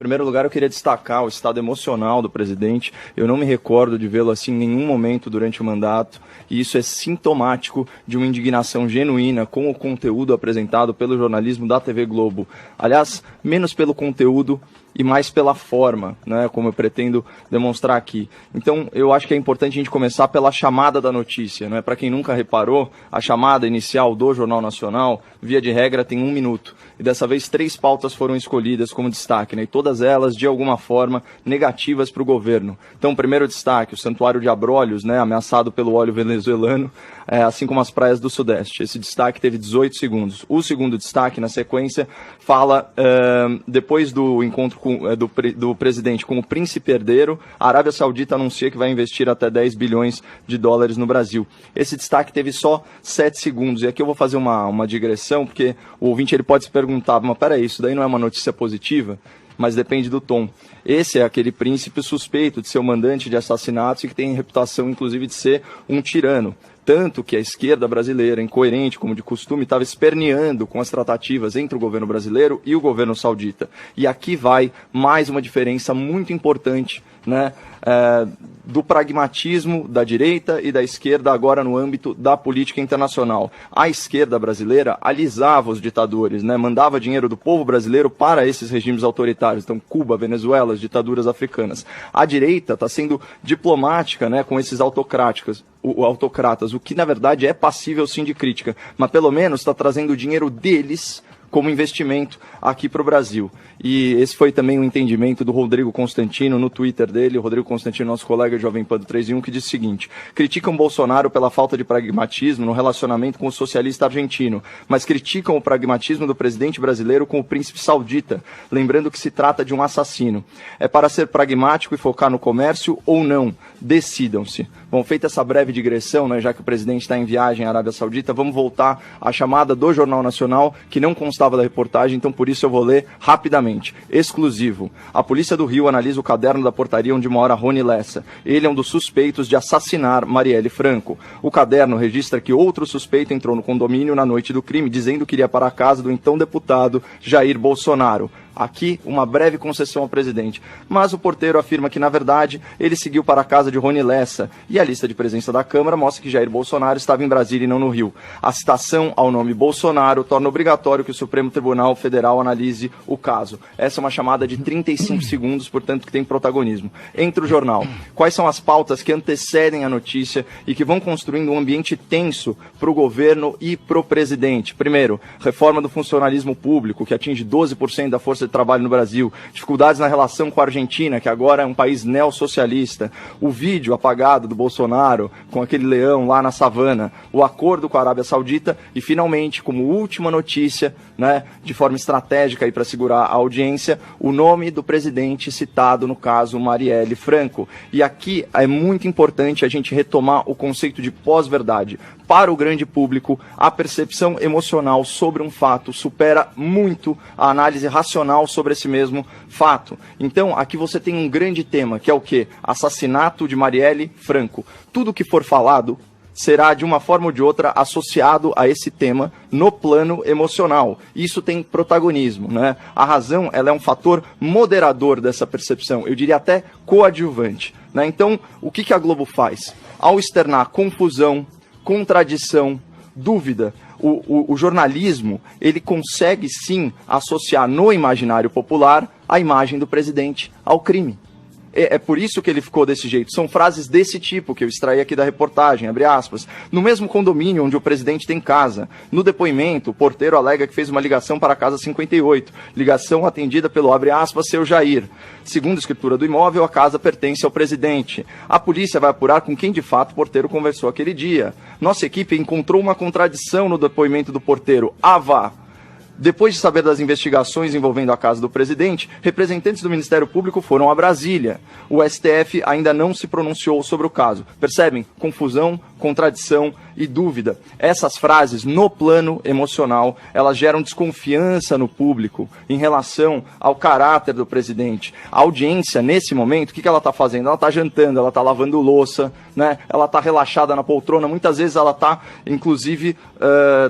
Em primeiro lugar, eu queria destacar o estado emocional do presidente. Eu não me recordo de vê-lo assim em nenhum momento durante o mandato, e isso é sintomático de uma indignação genuína com o conteúdo apresentado pelo jornalismo da TV Globo. Aliás, menos pelo conteúdo e mais pela forma, né, como eu pretendo demonstrar aqui. Então, eu acho que é importante a gente começar pela chamada da notícia, né? Para quem nunca reparou, a chamada inicial do Jornal Nacional, via de regra, tem 1 minuto. E dessa vez 3 pautas foram escolhidas como destaque, né? E todas elas, de alguma forma, negativas para o governo. Então, primeiro destaque, o Santuário de Abrolhos, né, ameaçado pelo óleo venezuelano, assim como as praias do Sudeste. Esse destaque teve 18 segundos. O segundo destaque, na sequência, fala, depois do encontro do presidente com o príncipe herdeiro, a Arábia Saudita anuncia que vai investir até 10 bilhões de dólares no Brasil. Esse destaque teve só 7 segundos. E aqui eu vou fazer uma digressão, porque o ouvinte ele pode se perguntar, mas peraí, isso daí não é uma notícia positiva? Mas depende do tom. Esse é aquele príncipe suspeito de ser o mandante de assassinatos e que tem reputação, inclusive, de ser um tirano. Tanto que a esquerda brasileira, incoerente como de costume, estava esperneando com as tratativas entre o governo brasileiro e o governo saudita. E aqui vai mais uma diferença muito importante, né, do pragmatismo da direita e da esquerda agora no âmbito da política internacional. A esquerda brasileira alisava os ditadores, né, mandava dinheiro do povo brasileiro para esses regimes autoritários, então Cuba, Venezuela, as ditaduras africanas. A direita está sendo diplomática, né, com esses autocratas, o que na verdade é passível sim de crítica, mas pelo menos está trazendo o dinheiro deles como investimento aqui para o Brasil. E esse foi também o entendimento do Rodrigo Constantino no Twitter dele. O Rodrigo Constantino, nosso colega de Jovem Pan do 3 em 1, que diz o seguinte: criticam Bolsonaro pela falta de pragmatismo no relacionamento com o socialista argentino, mas criticam o pragmatismo do presidente brasileiro com o príncipe saudita, lembrando que se trata de um assassino. É para ser pragmático e focar no comércio ou não? Decidam-se. Bom, feita essa breve digressão, né, já que o presidente está em viagem à Arábia Saudita, vamos voltar à chamada do Jornal Nacional, que não constava da reportagem, então por isso eu vou ler rapidamente. Exclusivo. A Polícia do Rio analisa o caderno da portaria onde mora Rony Lessa. Ele é um dos suspeitos de assassinar Marielle Franco. O caderno registra que outro suspeito entrou no condomínio na noite do crime, dizendo que iria para a casa do então deputado Jair Bolsonaro. Aqui, uma breve concessão ao presidente. Mas o porteiro afirma que, na verdade, ele seguiu para a casa de Rony Lessa. E a lista de presença da Câmara mostra que Jair Bolsonaro estava em Brasília e não no Rio. A citação ao nome Bolsonaro torna obrigatório que o Supremo Tribunal Federal analise o caso. Essa é uma chamada de 35 segundos, portanto, que tem protagonismo. Entre o jornal. Quais são as pautas que antecedem a notícia e que vão construindo um ambiente tenso para o governo e para o presidente? Primeiro, reforma do funcionalismo público, que atinge 12% da força de trabalho no Brasil, dificuldades na relação com a Argentina, que agora é um país neossocialista, o vídeo apagado do Bolsonaro com aquele leão lá na savana, o acordo com a Arábia Saudita e, finalmente, como última notícia, né, de forma estratégica para segurar a audiência, o nome do presidente citado no caso Marielle Franco. E aqui é muito importante a gente retomar o conceito de pós-verdade. Para o grande público, a percepção emocional sobre um fato supera muito a análise racional sobre esse mesmo fato. Então, aqui você tem um grande tema, que é o quê? Assassinato de Marielle Franco. Tudo que for falado será, de uma forma ou de outra, associado a esse tema no plano emocional. Isso tem protagonismo, né? A razão, ela é um fator moderador dessa percepção, eu diria até coadjuvante, né? Então, o que a Globo faz? Ao externar confusão, contradição, dúvida, o jornalismo, ele consegue sim associar no imaginário popular a imagem do presidente ao crime. É por isso que ele ficou desse jeito. São frases desse tipo que eu extraí aqui da reportagem, abre aspas. No mesmo condomínio onde o presidente tem casa. No depoimento, o porteiro alega que fez uma ligação para a casa 58. Ligação atendida pelo, abre aspas, seu Jair. Segundo a escritura do imóvel, a casa pertence ao presidente. A polícia vai apurar com quem de fato o porteiro conversou aquele dia. Nossa equipe encontrou uma contradição no depoimento do porteiro. Vá! Depois de saber das investigações envolvendo a casa do presidente, representantes do Ministério Público foram a Brasília. O STF ainda não se pronunciou sobre o caso. Percebem? Confusão, contradição e dúvida. Essas frases, no plano emocional, elas geram desconfiança no público em relação ao caráter do presidente. A audiência, nesse momento, o que ela está fazendo? Ela está jantando, ela está lavando louça, né? Ela está relaxada na poltrona, muitas vezes ela está, inclusive,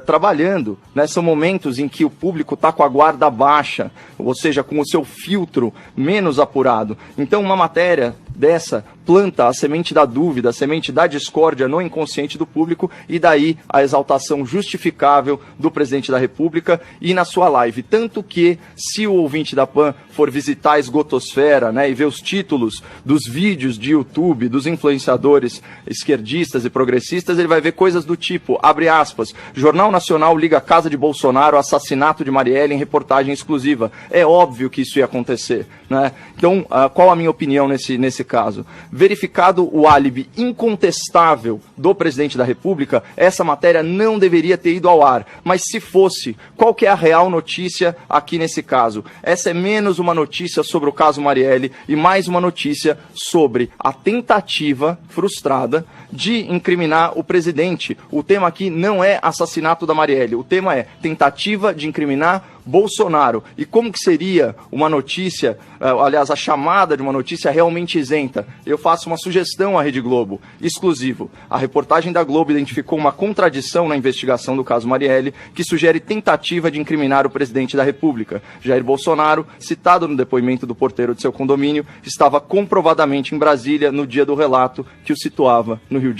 trabalhando, né? São momentos em que o público está com a guarda baixa, ou seja, com o seu filtro menos apurado. Então, uma matéria dessa planta a semente da dúvida, a semente da discórdia no inconsciente do público, e daí a exaltação justificável do presidente da República e na sua live. Tanto que, se o ouvinte da PAN for visitar a esgotosfera, né, e ver os títulos dos vídeos de YouTube dos influenciadores esquerdistas e progressistas, ele vai ver coisas do tipo, abre aspas, Jornal Nacional liga a casa de Bolsonaro ao assassinato de Marielle em reportagem exclusiva. É óbvio que isso ia acontecer, né? Então, qual a minha opinião nesse caso? Verificado o álibi incontestável do presidente da República, essa matéria não deveria ter ido ao ar. Mas se fosse, qual que é a real notícia aqui nesse caso? Essa é menos uma notícia sobre o caso Marielle e mais uma notícia sobre a tentativa frustrada de incriminar o presidente. O tema aqui não é assassinato da Marielle, o tema é tentativa de incriminar Bolsonaro. E como que seria uma notícia, aliás, a chamada de uma notícia realmente isenta? Eu faço uma sugestão à Rede Globo, exclusivo. A reportagem da Globo identificou uma contradição na investigação do caso Marielle, que sugere tentativa de incriminar o presidente da República. Jair Bolsonaro, citado no depoimento do porteiro de seu condomínio, estava comprovadamente em Brasília no dia do relato que o situava no Rio de Janeiro.